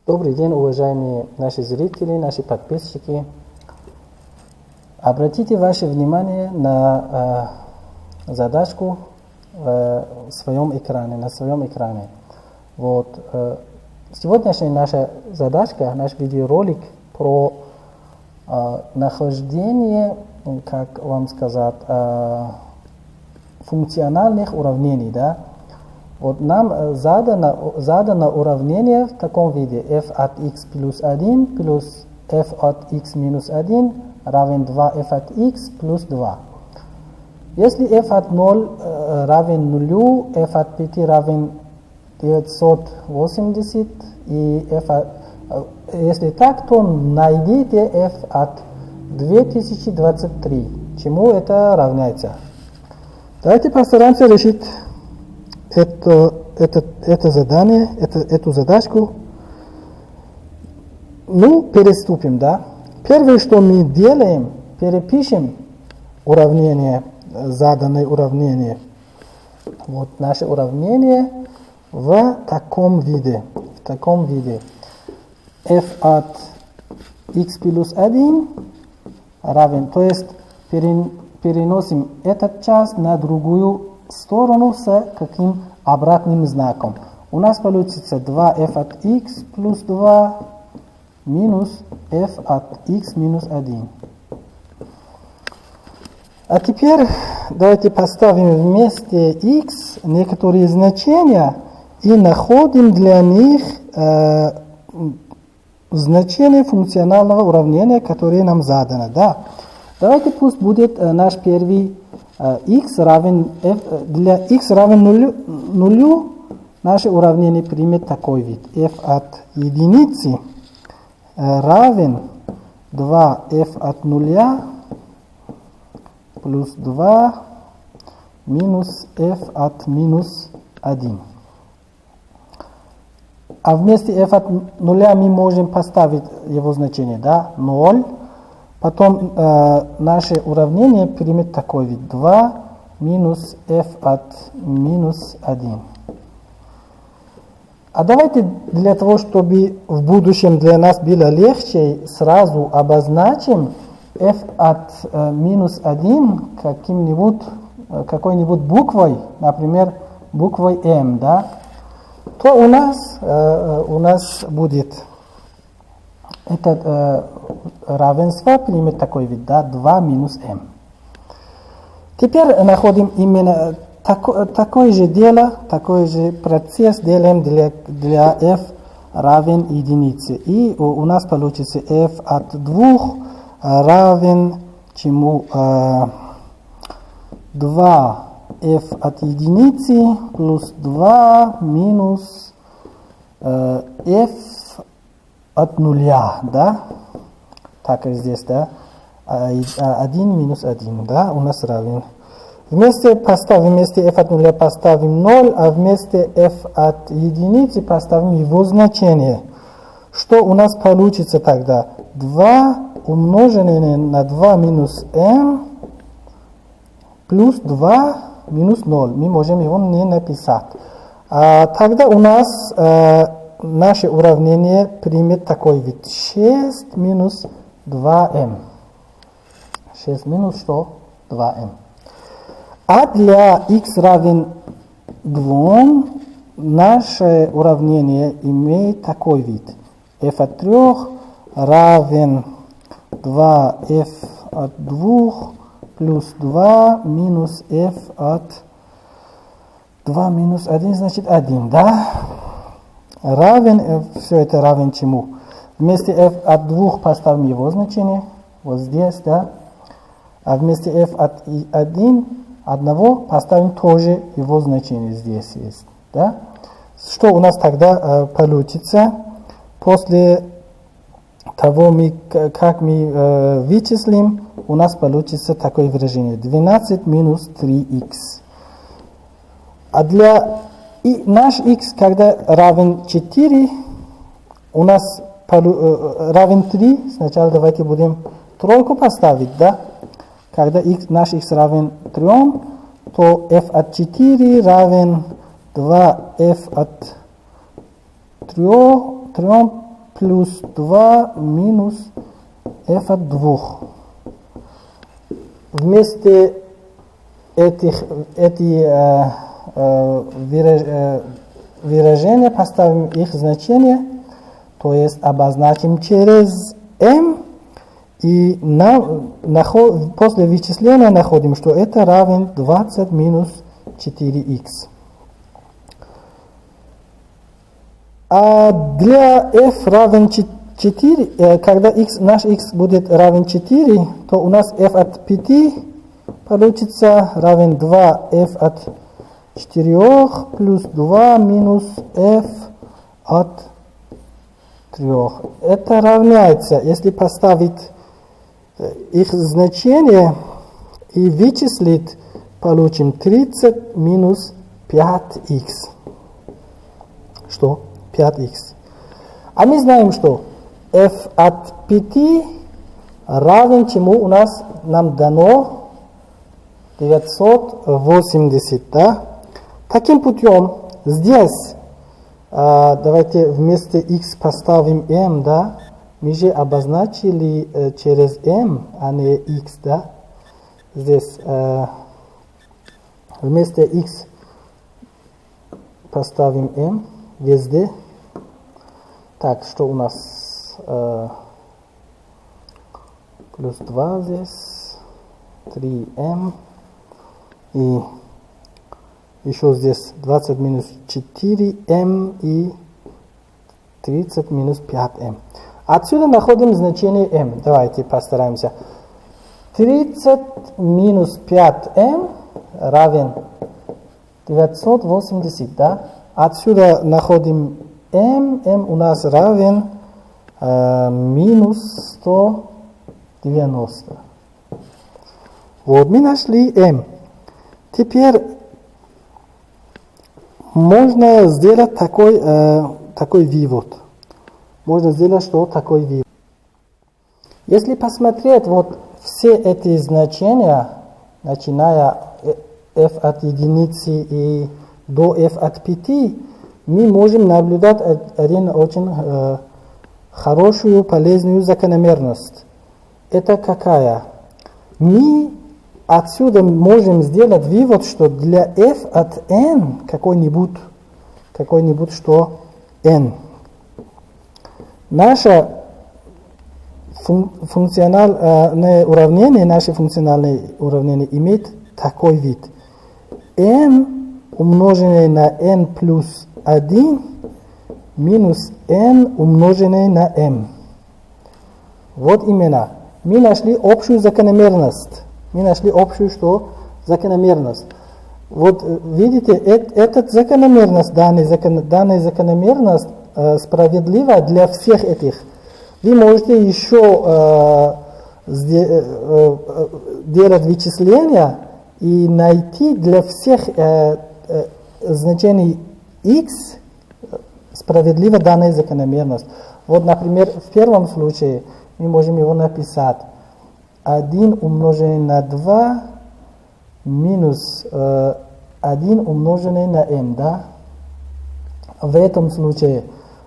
Добрый день, уважаемые наши зрители, наши подписчики. Обратите ваше внимание на задачку на своем экране. Сегодняшняя наша задачка, наш видеоролик про нахождение, как вам сказать, функциональных уравнений, да? Нам задано уравнение в таком виде: f от x плюс 1 плюс f от x минус 1 равен 2f от x плюс 2. Если f от 0 равен 0, f от 5 равен 980, и если так, то найдите f от 2023. Чему это равняется? Давайте постараемся решить это задание, эту задачку. Переступим, да? Первое, что мы делаем, перепишем уравнение, заданное уравнение. Наше уравнение в таком виде. F от x плюс 1 равен, то есть переносим этот часть на другую сторону с каким обратным знаком. У нас получится 2f от x плюс 2 минус f от x минус 1. А теперь давайте поставим вместе x некоторые значения и находим для них значение функционального уравнения, которое нам задано. Да? Давайте пусть будет наш первый x равен f, для x равен 0, наше уравнение примет такой вид. F от единицы равен 2f от 0 плюс 2 минус f от минус 1. А вместе f от 0 мы можем поставить его значение, да, 0. Потом наше уравнение примет такой вид: 2 минус f от минус 1. А давайте для того, чтобы в будущем для нас было легче, сразу обозначим f от минус 1 какой-нибудь буквой, например, буквой m, да? То у нас будет это равенство примет такой вид, да, 2 минус m. Теперь находим именно такой же процесс делаем для f равен единице. И у нас получится f от 2 равен чему? 2f от единицы плюс 2 минус f от 0, да? Так и здесь, да? 1 минус 1, да? У нас равен. Вместе f от 0 поставим 0, а вместе f от единицы поставим его значение. Что у нас получится тогда? 2 умноженное на 2 минус m плюс 2 минус 0. Мы можем его не написать. Тогда у нас наше уравнение примет такой вид: 6 минус 2m. 6 минус что? 2m. А для x равен 2 наше уравнение имеет такой вид: f от 3 равен 2f от 2 плюс 2 минус f от 2 минус 1, значит 1, да? Равен, все это равен чему? Вместе f от 2 поставим его значение, вот здесь, да? А вместе f от 1 поставим тоже его значение, здесь есть, да? Что у нас тогда получится? После того, как мы вычислим, у нас получится такое выражение: 12 минус 3x. А для наш x, когда равен 4, у нас равен 3, сначала давайте будем тройку поставить, да? Когда наш x равен 3, то f от 4 равен 2f от 3 плюс 2 минус f от 2. Вместе этих выражения поставим их значение, то есть обозначим через m, и после вычисления находим, что это равен 20 минус 4х. А для f равен 4, когда наш x будет равен 4, то у нас f от 5 получится равен 2f от 4 плюс 2 минус f от 3. Это равняется, если поставить их значение и вычислить, получим 30 минус 5х. Что? 5х. А мы знаем, что f от 5 равен чему у нас нам дано 980, да? Таким путем здесь давайте вместо x поставим m, да? Мы же обозначили через m, а не x, да? Здесь вместо x поставим m везде. Так, что у нас? Плюс 2 здесь, 3m, и еще здесь 20 минус 4m и 30 минус 5m. Отсюда находим значение m. Давайте постараемся. 30 минус 5m равен 980, да? Отсюда находим m у нас равен минус 190. Вот мы нашли m. Теперь можно сделать такой вывод. Можно сделать что такой вывод. Если посмотреть вот все эти значения, начиная f от единицы и до f от 5, мы можем наблюдать один очень хорошую, полезную закономерность. Это какая? Мы отсюда можем сделать вывод, что для f от n какой-нибудь что n. Наше функциональное уравнение имеет такой вид. n умноженное на n плюс 1 минус n умноженное на m. Вот именно. Мы нашли общую закономерность. Закономерность. Вот видите, эта закономерность, данная закономерность справедлива для всех этих. Вы можете еще делать вычисления и найти для всех значений x справедлива данная закономерность. Вот, например, в первом случае мы можем его написать 1 умноженное на 2 минус 1 умноженное на m, да? В этом случае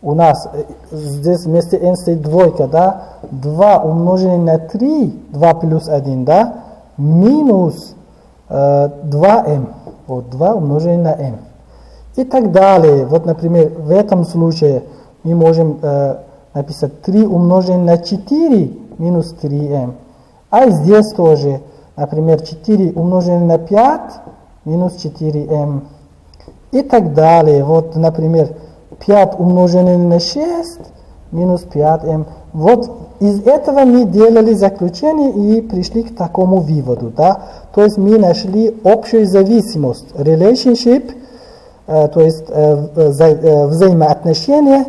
у нас здесь вместо n стоит двойка, да? 2 умноженное на 3, 2 плюс 1, да? Минус 2m. Вот 2 умноженное на m. И так далее. Вот, например, в этом случае мы можем написать 3 умноженное на 4 минус 3m. А здесь тоже, например, 4 умноженное на 5 минус 4m. И так далее. Вот, например, 5 умноженное на 6 минус 5m. Вот из этого мы делали заключение и пришли к такому выводу. Да? То есть мы нашли общую зависимость, relationship, то есть взаимоотношение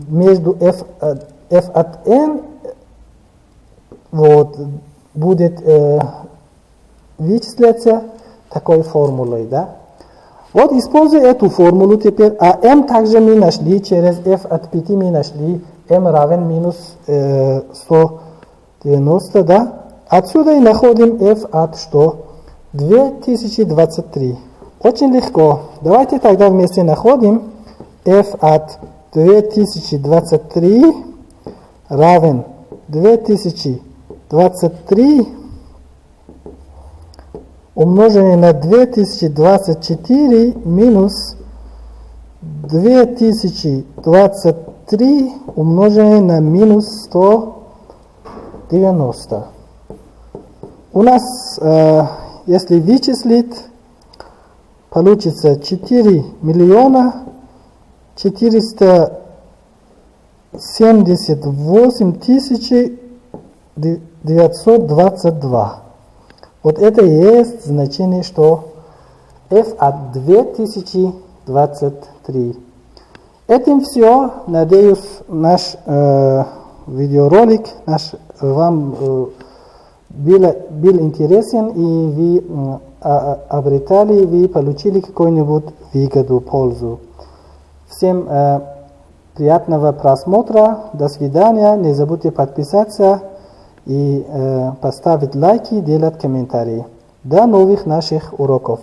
между f от n вот, будет вычисляться такой формулой. Да? Вот используя эту формулу теперь, а m также мы нашли, через f от 5 мы нашли m равен минус 190, да? Отсюда и находим f от что? 2023. Очень легко. Давайте тогда вместе находим f от 2023 равен 2023 умножение на 2024 минус 2023 умножение на минус 190. У нас, если вычислить, получится 4 миллиона 478 тысяч 922. Вот это и есть значение, что f от 2023. Этим все. Надеюсь, наш видеоролик вам был интересен, и вы обретали, вы получили какую-нибудь выгоду, пользу. Всем приятного просмотра, до свидания, не забудьте подписаться и поставить лайки, делать комментарии. До новых наших уроков.